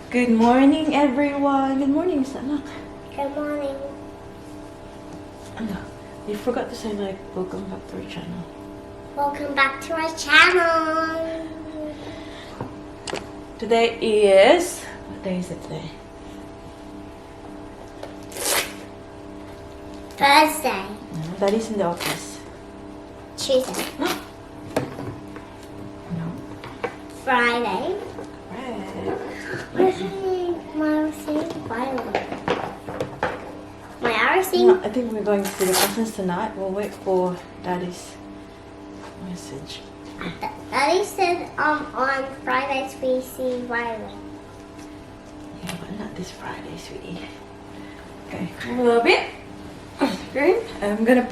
Good morning, everyone. Good morning, Sana. Good morning. Ano, you forgot to say like, welcome back to our channel. Welcome back to our channel. Today is, what day is it today? Thursday. Daddy's in the office. Tuesday. No. Friday. Right. My violet. My RC. No, I think we're going to the office tonight. We'll wait for Daddy's message. Daddy said on Fridays we see violet. Yeah, but not this Friday, sweetie. Okay, a little bit. Good. I'm gonna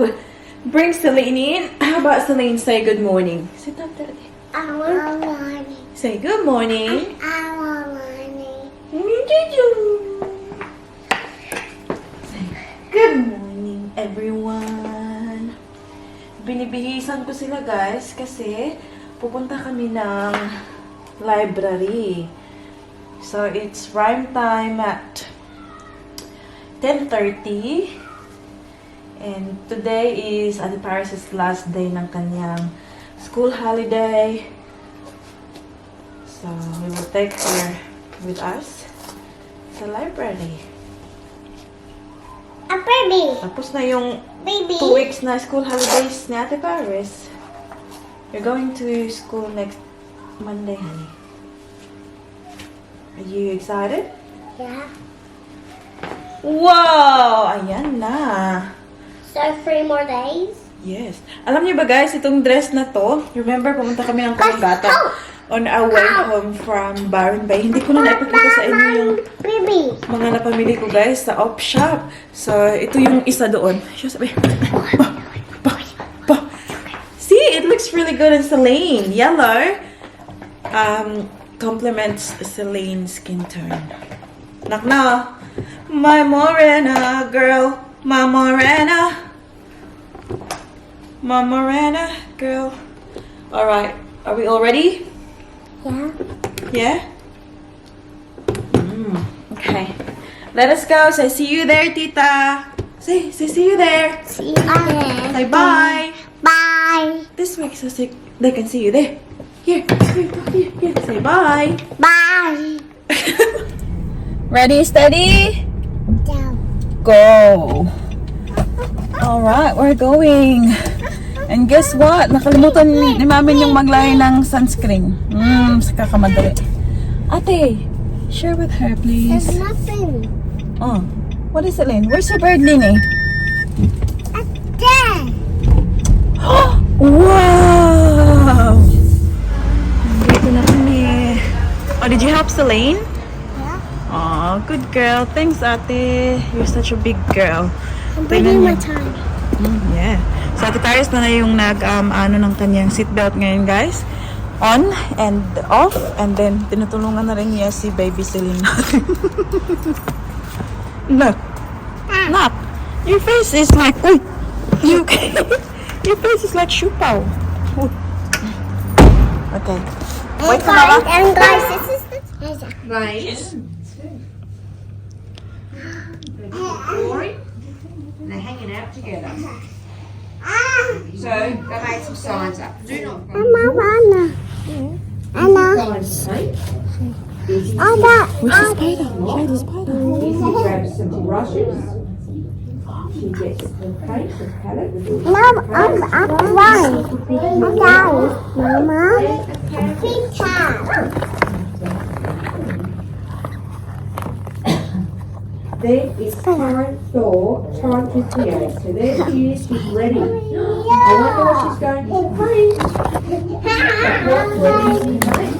bring Celine in. How about Celine say good morning? Sit up, Daddy. Good morning. Say good morning. Good morning. Good morning, everyone. Binibihisan ko sila, guys, kasi pupunta kami ng library. So, it's rhyme time at 10:30. And today is Ate Paris' last day ng kanyang school holiday. So, we will take her with us sa library. A baby. Tapos na yung Baby. 2 weeks na school holidays ni Ate Paris. You're going to school next Monday, honey. Are you excited? Yeah. Wow! Ayan na. So 3 more days. Yes. Alam niyo ba guys, itong dress na to, remember pumunta kami ng Kalangata on our way home from Byron Bay. Hindi ko na naipakita sa inyo yung Baby. mga napamili ko guys sa op shop. So, ito yung isa doon. Siya sabi, see, it looks really good in Celine. Yellow. Complements Celine's skin tone. Knock knock. My morena girl. My morena. My morena girl. Alright. Are we all ready? Yeah. Yeah? Okay. Let us go. Say see you there, Tita. Say see you there. See you there. Say bye. Bye. This way so they can see you there. Here. Say bye. Bye. Ready, steady, Down. go. Alright, we're going. And guess what? Nakalimutan ni Mami yung maglagay ng sunscreen. Sa kakamadali. Ate, share with her, please. There's nothing. Oh, what is it, Lynn? Where's your bird, Linny? There. Wow! Dito na kami. Oh, did you help Celine? Yeah. Oh, good girl. Thanks, ate. You're such a big girl. I'm Tingnan bringing my niyo. time. Yeah. So, Ate Paris na yung ano ng kanyang seatbelt ngayon, guys. On and off. And then, tinutulungan na rin niya si baby Celine natin. Look. Look. Your face is like, uy, you okay? Your face is like shupaw. Okay. Wait for Mama. And guys, this is the treasure. Guys, and they're hanging out together. So they made some signs up. Do not go Anna. find sleep. Anna. Where's the spider? Show the spider. Izzy grabs some brushes. She gets the cake, the palette with all Mom, I'm blind. Mama. There is current door, time to create. So there she is, she's ready. I wonder what she's going to paint. What do you paint?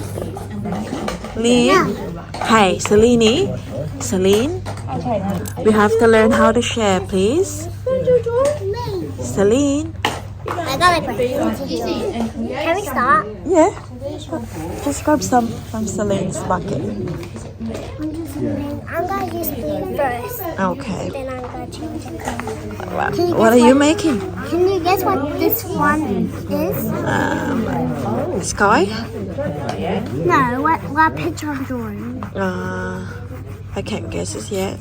Lynn. Hi, Celine. Celine. We have to learn how to share, please. Celine. I got it. Can we start? Yeah. Just grab some from Celine's bucket. I'm going to use blue first. Okay. Then I'm going to change the color. What are you making? Can you guess what this one is? Sky? No, what picture I'm drawing? I can't guess it yet.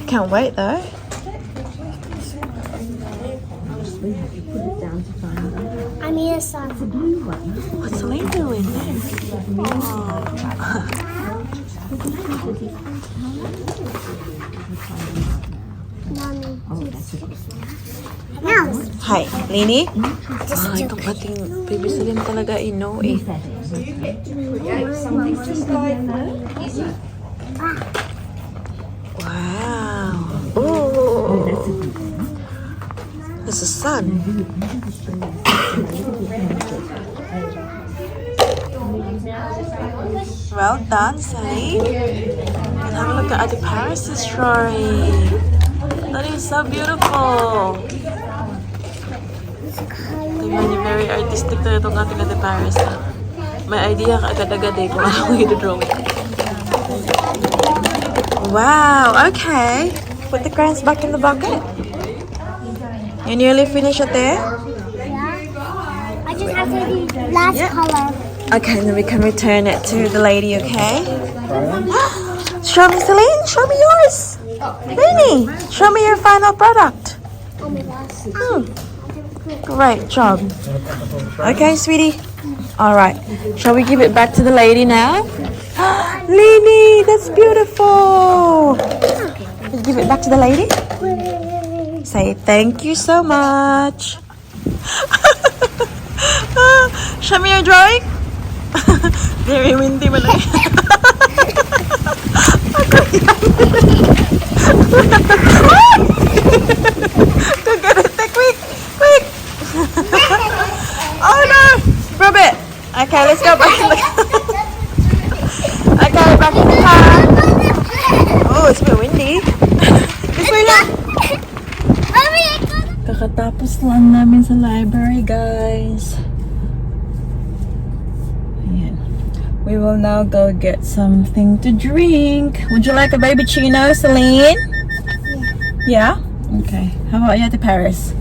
Can't wait though. I need a song. What's Celine doing? Mouse. Hi, Lini? Itong ating baby Celine talaga ino eh. Wow. Oh. There's a sun. Well done, Celine. And have a look at Ate Paris' story. That is so beautiful. Tingnan niyo, very artistic na itong ating Ate Paris. May idea ka agad-agad eh kung ano yung i-drawing. Wow, okay. Put the crayons back in the bucket. You nearly finished it there? Yeah. I just have to do last color. Okay, then we can return it to the lady, okay? Show me, Celine. Show me yours. Lainey, show me your final product. Oh my gosh. Great job. Okay, sweetie. All right. Shall we give it back to the lady now? Lainey, that's beautiful. Give it back to the lady. Say thank you so much. Show me your drawing. Very windy man eh. Go get it, quick, quick. Oh no, rub it. Okay, let's go back in the okay, back in the car. Oh, it's a bit windy. This way lang. Kakatapos lang namin sa library, guys. Ayan. We will now go get something to drink. Would you like a baby chino, Celine? Yeah? Okay. How about you at the Paris?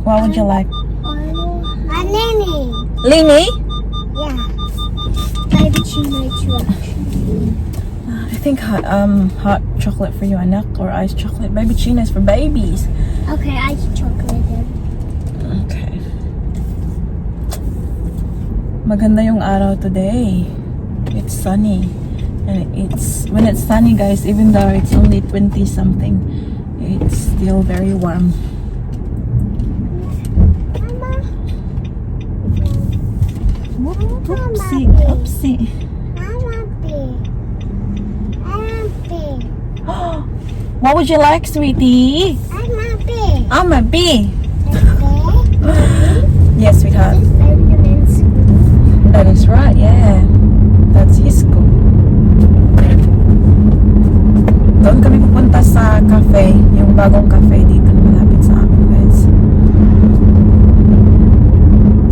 What would you like? Nini. Lini? Yeah. Baby chino. I think hot chocolate for you, anak, or iced chocolate. Baby chino is for babies. Okay, ice chocolate then. Okay. Maganda yung araw today. It's sunny. And when it's sunny, guys, even though it's only 20 something, it's still very warm. Oopsie, oopsie. What would you like, sweetie? I'm a bee. Yes, sweetheart. That is right, yeah. That's his school. Doon kami pupunta sa cafe, yung bagong cafe dito malapit sa amin, guys.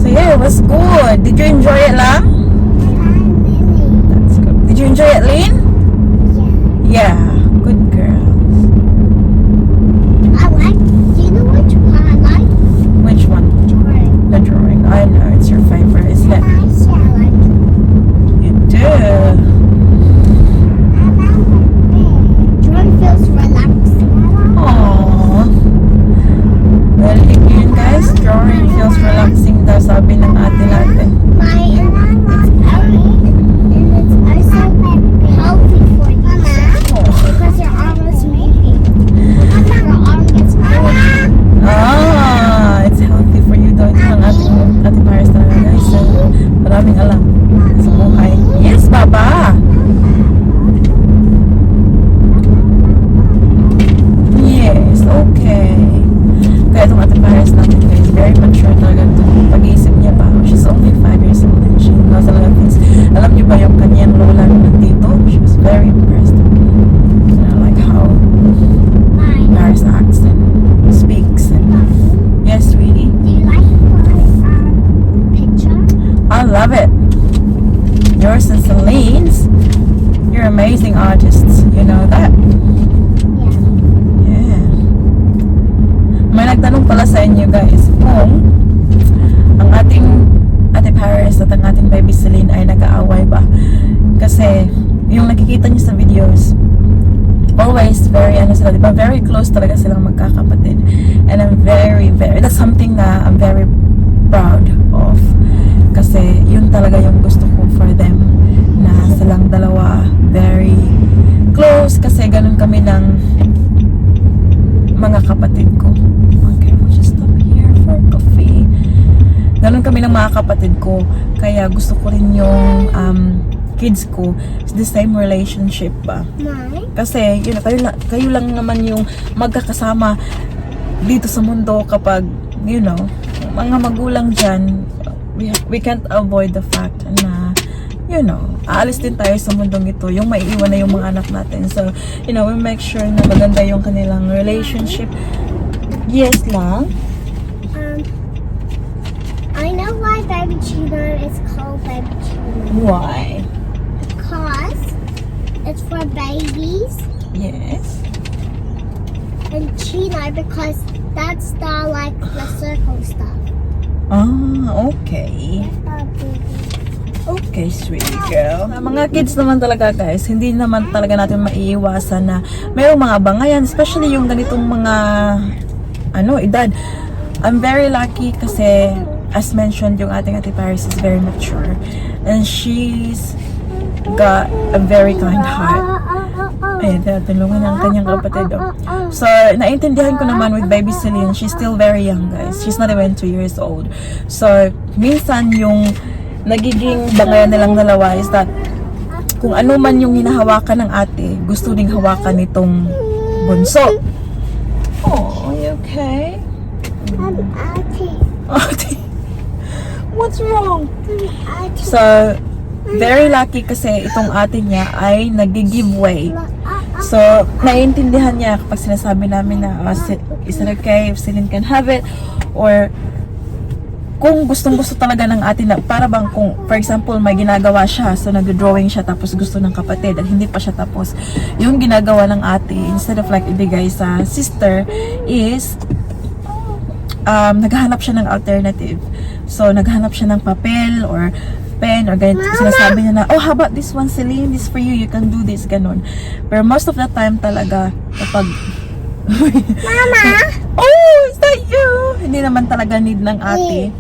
So yeah, it was good. Did you enjoy it, Lam? That's good. Did you enjoy it, Lynn? Yeah. Good girls. Do you know which one I like? Which one? Drawing. The drawing. I know it's your favorite, isn't it? You do. Drawing feels relaxing. Aww. Well, again, guys, drawing feels relaxing daw, sabi ng ate natin. It's also healthy for you. Because your arm is moving. Your arm gets moving. It's healthy for you daw. Ito ang ating Paris talaga, guys. So, maraming alam sa buhay. Yes, Baba! Yes, okay. Kaya itong ating Paris natin, guys, very mature talaga itong pag-iisip niya pa. She's only 5 years old and she knows a lot of things. Alam niyo ba yung kanyang lola nandito? She was very impressed. You know, like how Paris acts and speaks. And yes, sweetie. Do you like my picture? I love it. Yours and Celine's. You're amazing artists. You know that? Yeah. May nagtanong pala sa inyo, guys, kung ang ating and Baby Celine ay nag-aaway ba. Kasi, yung nakikita niyo sa videos, always very, sila, diba? Very close talaga silang magkakapatid. And I'm very, that's something na I'm very proud of. Kasi, yun talaga yung gusto ko for them. Na silang dalawa, very close. Kasi, ganun kami ng mga kapatid ko. Okay, we'll just stop here for coffee. Ganun kami ng mga kapatid ko. Kaya gusto ko rin yung kids ko the same relationship ba. Kasi yun, kayo lang naman yung magkakasama dito sa mundo kapag, you know, mga magulang dyan, we can't avoid the fact na, you know, aalis din tayo sa mundong ito, yung maiiwan na yung mga anak natin. So, you know, we make sure na maganda yung kanilang relationship. Yes lang. I know why baby tuna is called baby tuna. Why? Because it's for babies. Yes. And tuna because that's the like the circle stuff. Ah, okay. Okay, sweet girl. Mga kids naman talaga guys, hindi naman talaga natin maiiwasan na mayroong mga bangayan, especially yung ganitong mga edad. I'm very lucky kasi as mentioned, yung ating Ate Paris is very mature and she's got a very kind heart. Ayan, tinulungan ng kanyang kapatid. So, naintindihan ko naman with Baby Celine, she's still very young guys. She's not even 2 years old. So, minsan yung nagiging bangayan nilang dalawa is that kung ano man yung hinahawakan ng ate, gusto ding hawakan nitong bunso. Oh, are you okay? Ate. What's wrong? So, very lucky kasi itong ate niya ay nag-giveaway. So, naiintindihan niya kapag sinasabi namin na is it okay if Celine can have it? Or kung gustong-gusto talaga ng ate na, para bang kung, for example, may ginagawa siya, so nag-drawing siya tapos gusto ng kapatid at hindi pa siya tapos, yung ginagawa ng ate, instead of like ibigay sa sister, is naghahanap siya ng alternative. So, naghahanap siya ng papel or pen or ganito. Sinasabi niya na, oh, how about this one, Celine? This for you. You can do this. Ganon. Pero most of the time talaga, kapag Mama! Oh, is that you? Hindi naman talaga need ng ate,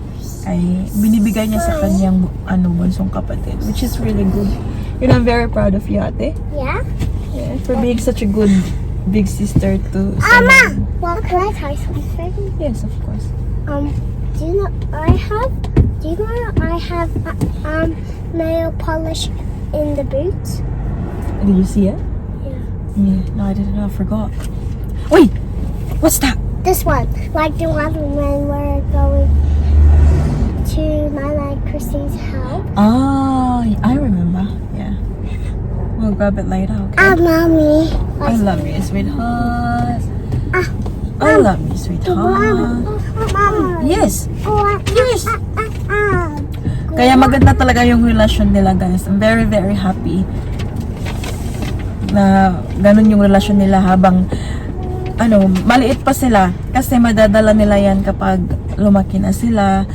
ay binibigay niya sa kanyang bunsong kapatid, which is really good. You know, I'm very proud of you, ate. Yeah? Yeah, for being such a good big sister to Mama! Well, can I try something? Yes, of course. Do you know I have nail polish in the boots? Did you see it? Yeah. Yeah. No, I didn't know. I forgot. Wait! What's that? This one. Like the one when we're going to Nana and Christy's house. Ah, I remember. Yeah. We'll grab it later, okay? Mommy. I love you, sweetheart. I love you, sweetheart. Mama. Yes. Yes. Kaya maganda talaga yung relasyon nila, guys. I'm very, very happy na ganun yung relasyon nila habang maliit pa sila. Kasi madadala nila yan kapag lumaki na sila.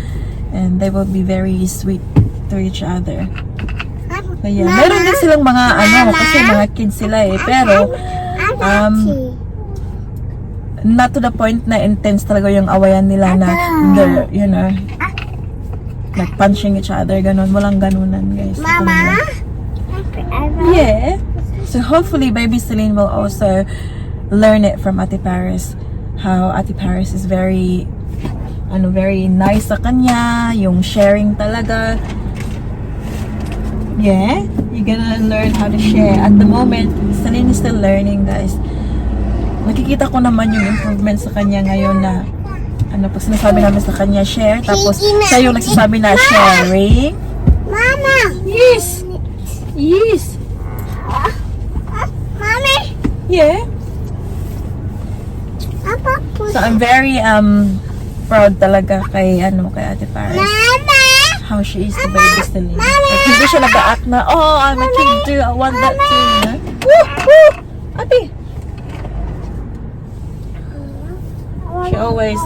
And they will be very sweet to each other. Kaya, meron din silang mga kasi mga kids sila eh. Pero, not to the point na intense talaga yung awayan nila na they're, you know, like punching each other, ganun. Walang ganunan, guys. Mama? Yeah. So, hopefully, Baby Celine will also learn it from Ate Paris. How Ate Paris is very, very nice sa kanya. Yung sharing talaga. Yeah, you're gonna learn how to share. At the moment, Celine is still learning, guys. Nakikita ko naman yung improvement sa kanya ngayon na pag sinasabi namin sa kanya share, tapos siya yung nagsasabi na sharing. Mama! Yes! Yes! Mommy! Yeah. So I'm very proud talaga kay Ate Paris. Mama! How she is to Baby Celine. Like, hindi siya nag-act na, oh, I'm a kid too, I want that too, you know? Woo! Woo! Ate! She always,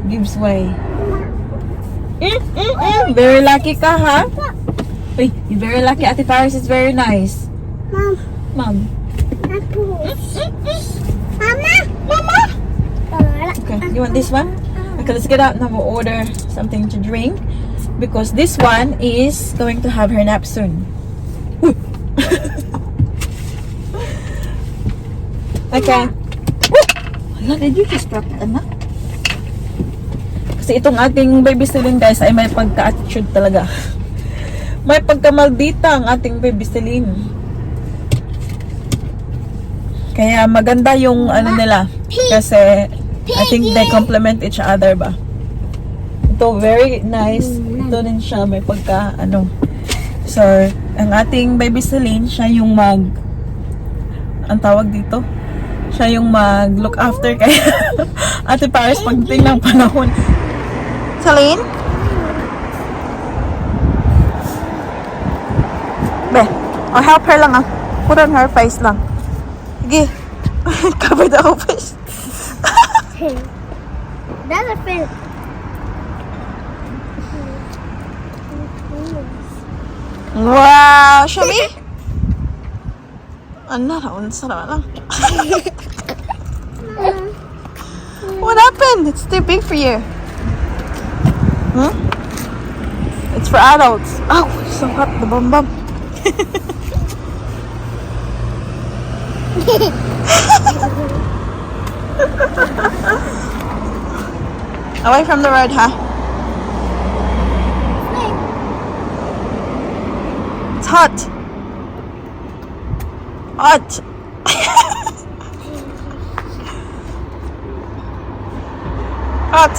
gives way. Very lucky ka, ha? Uy, you're very lucky. Ate Paris is very nice. Mom, Mom. apples. Mama, Mama. Okay, you want this one? Okay, let's get out and we'll order something to drink. Because this one is going to have her nap soon. Okay. Hala, did you just drop it, anak? Kasi itong ating baby Celine, guys, ay may pagka-attitude talaga. May pagka-maldita ang ating baby Celine. Kaya maganda yung ano nila. Kasi I think they complement each other ba. Ito, very nice. Ito din siya, may pagka, ano. So, ang ating baby Celine, siya yung ang tawag dito? Siya yung mag-look after kay Ate Paris pagdating ng panahon. Celine? Be, I'll help her lang ah. Put on her face lang. Sige. Cover the whole face. That's a fin. Wow! Show me! Ano na? Unsa na lang. What happened? It's too big for you. Huh? It's for adults. Ow! So hot. The bum bum. Away from the road, huh? It's hot. Hot. Hot.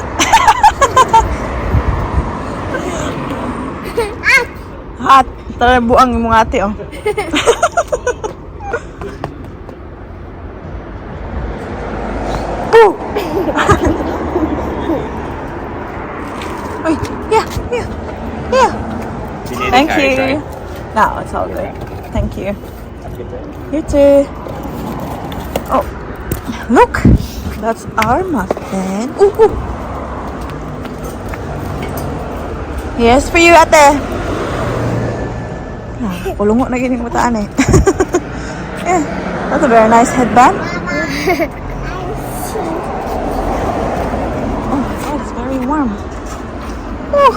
Hot. Tara buang yung mga ate, oh. Woo! Wait, yeah. Thank you. No, it's all good. Thank you. You too. Oh, look. That's our muffin. Ooh. Yes, for you, ate. Pulungo na gining mataan eh. Yeah, that's a very nice headband. Oh my God, it's very warm. Whew.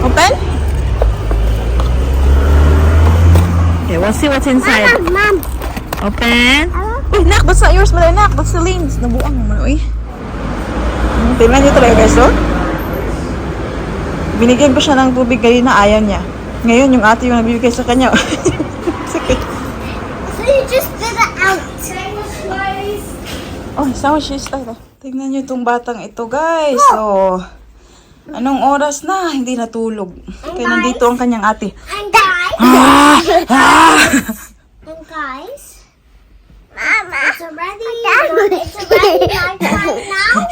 Open? Okay, we'll see what's inside. Mom. Open. Uy, nak, basta yours mo nak. That's Celine's. Nabuang naman, uy. Tingnan nyo talaga, guys, oh. Binigyan ko siya ng tubig kanina, ayaw niya. Ngayon, yung ate yung nagbibigay sa kanya. Sige. So you just did it out. Oh, sama siya tayo. Tingnan nyo itong batang ito, guys. So, anong oras na? Hindi natulog. Kaya nandito ang kanyang ate. And guys. And guys. Mama. It's already nighttime now.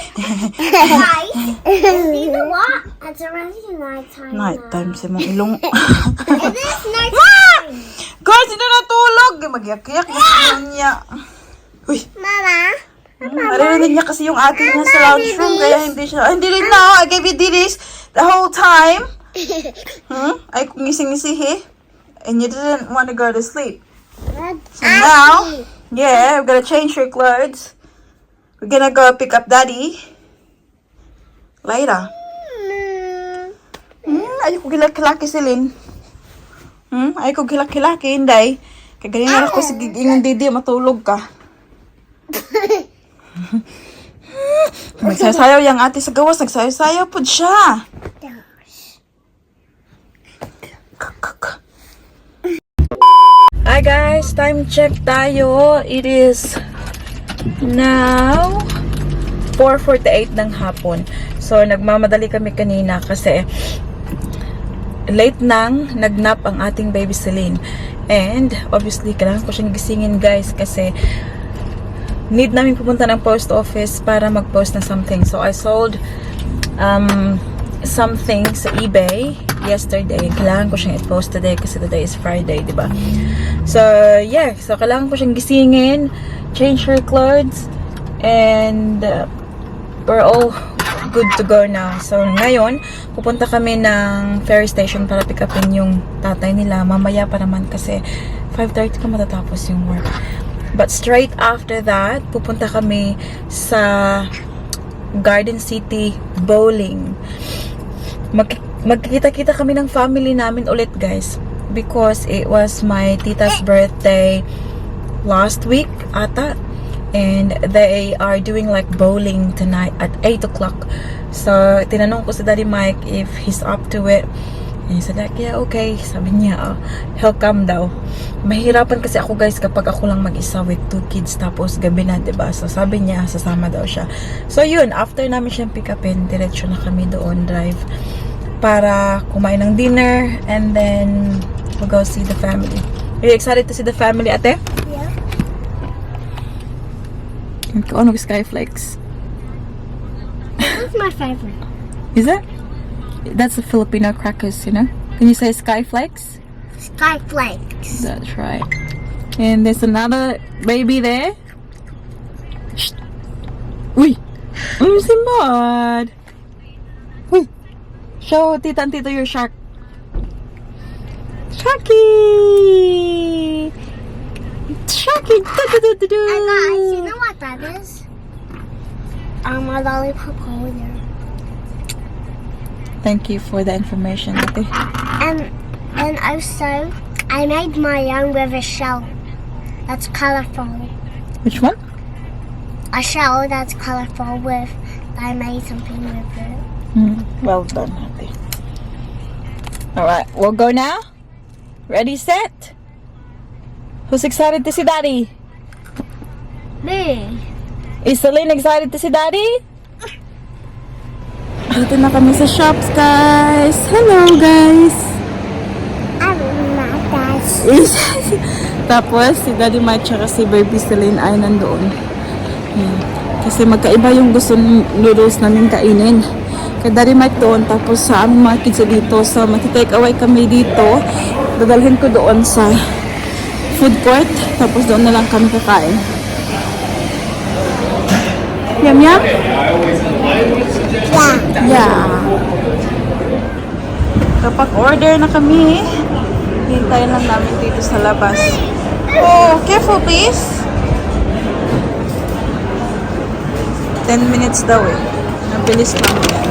Guys. See the what? It's already nighttime now. Nighttime sa mong ilong. It is nighttime. Guys, hindi natulog. Mag-yak-yak niya. Uy. Mama. Naririnig niya kasi yung ate niya sa lounge room. Kaya hindi siya. Hindi rin na. I gave you this the whole time. Ay kung ngising-ngisihi. And you didn't want to go to sleep. So now, yeah, we're gonna change your clothes. We're gonna go pick up Daddy later. Ayoko gilaki-laki si Lynn. Ayoko gilaki-laki, hindi. Kaya ganyan ako si Giging Didi, matulog ka. Nagsasayaw yung ate sa gawas. Nagsayaw po siya. Hi guys, time check tayo. It is now 4:48 ng hapon. So nagmamadali kami kanina kasi late nang nagnap ang ating baby Celine. And obviously kailangan ko siyang gisingin guys kasi need namin pupunta ng post office para mag-post na something. So I sold something sa eBay yesterday. Kailangan ko siyang i-post today kasi today is Friday, diba? So, yeah. So, kailangan ko siyang gisingin, change her clothes, and we're all good to go now. So, ngayon, pupunta kami ng ferry station para pick upin yung tatay nila. Mamaya pa naman kasi 5:30 pa matatapos yung work. But straight after that, pupunta kami sa Garden City bowling. Magkikita-kita kami ng family namin ulit, guys. Because it was my tita's birthday last week ata. And they are doing like bowling tonight at 8 o'clock. So, tinanong ko si Daddy Mike if he's up to it. And he said like, yeah, okay. Sabi niya, he'll come daw. Mahirapan kasi ako, guys, kapag ako lang mag-isa with 2 kids tapos gabi na, diba? So, sabi niya, sasama daw siya. So, yun, after namin siyang pick upin, diretso na kami doon drive para kumain ng dinner and then we'll go see the family. Are you excited to see the family, ate? Yeah. Ano Skyflakes? That's my favorite. Is it? That's the Filipino crackers, you know? Can you say Skyflakes? Skyflakes. That's right. And there's another baby there. Shh. Uy! Ano si Mad? Uy! Show tita and tito your shark. Sharky! Sharky! Du-du-du-du-du. Guys, you know what that is? A lollipop holder. Thank you for the information, ate. And also, I made my own with a shell that's colorful. Which one? A shell that's colorful with. I made something with it. Well done, ate. Alright, we'll go now. Ready, set? Who's excited to see Daddy? Me. Is Celine excited to see Daddy? Dito na kami sa shops, guys. Hello, guys. I'm not that. Tapos, si Daddy Mike tsaka si Baby Celine ay nandoon. Yan. Kasi magkaiba yung gusto ng noodles namin kainin. Kay Daddy Mike doon, tapos sa aming mga kids dito. So, mag-take away kami dito. Dadalhin ko doon sa food court. Tapos doon na lang kami kakain. Yum, yum? Yeah. Kapag order na kami, hintayin lang namin dito sa labas. Oh, careful please. 10 minutes daw eh. Nabilis lang yan.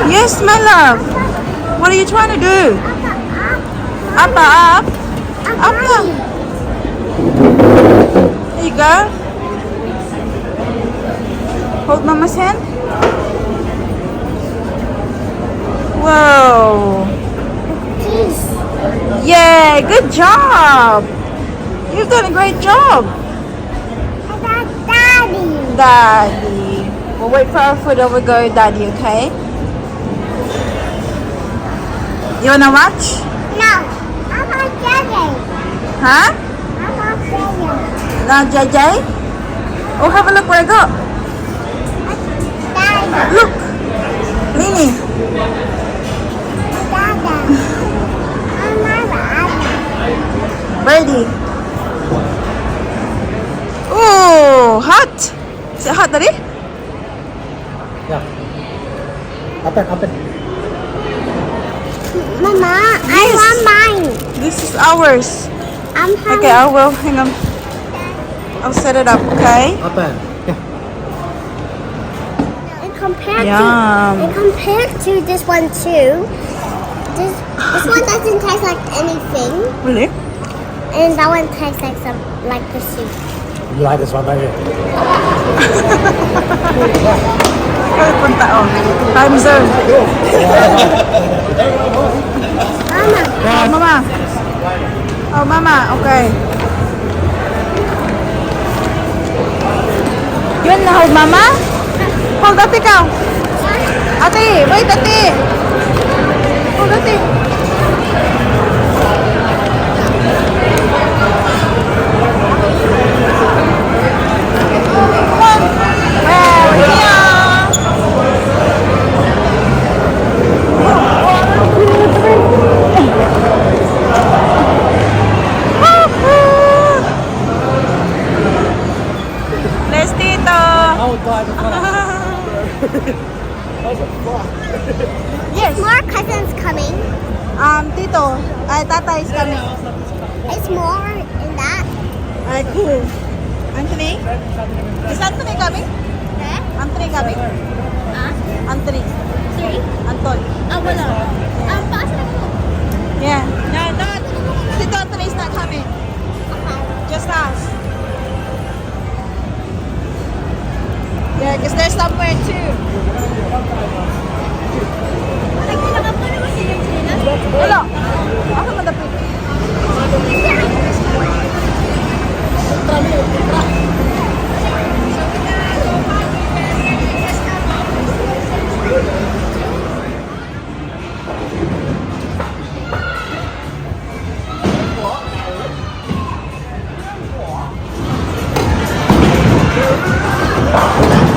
Yes, my love. What are you trying to do? Up, up. Up lang. There you go. Hold Mama's hand. Whoa. Yay, good job. You've done a great job. I got Daddy. Daddy. We'll wait for our food and we'll go with Daddy, okay? You wanna watch? No. I'm not Daddy. Huh? I'm not Daddy. Not JJ? Oh, have a look where I go. Daddy. Look. Mini. Daddy. I'm not Daddy. Birdie. Oh, hot. Is it hot, Daddy? Yeah. Open. Mama, I Yes. want mine. This is ours. I'm having. Okay, I will. Hang on. I'll set it up, okay? Open. Yeah. Yum. And compared to this one too, this one doesn't taste like anything, Really? and that one tastes like the soup. You like this one, baby? Ay, punta, oh. Time zone. Mama, Oh, Mama. Oh, Mama. Okay. Yun na, hold, Mama. Hold, ate ka. Ate, wait, ate. Hold, ate. Come on. Well, yeah. Let's dito. Oh, God, Yes. More cousins coming. Tito, Tata is coming. It's more in that. Cool. Anthony? Is Anthony coming? Huh? Anthony coming? Anthony. Three? Anton. Wala. Yeah. No. Tito Anthony is not coming. Just us. Yeah, because they're somewhere too. Wala. Ako madapit.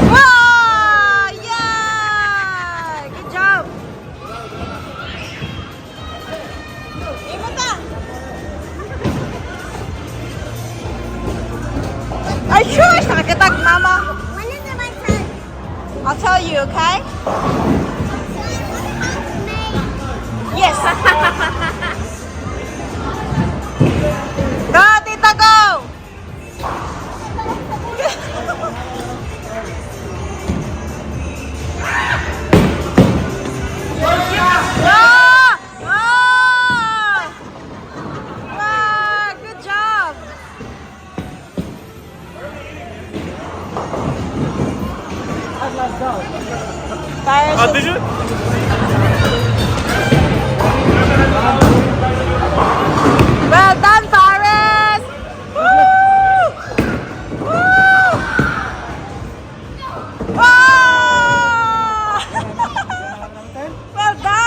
Wow! Yeah! Good job! Imota! Are you sure? Nakakatak, Mama. When is it my turn? I'll tell you, okay? Yes! Go, Tita, go! Wow, good job. Did you? Well done, Paris. Woo! Woo! Wow! Well done.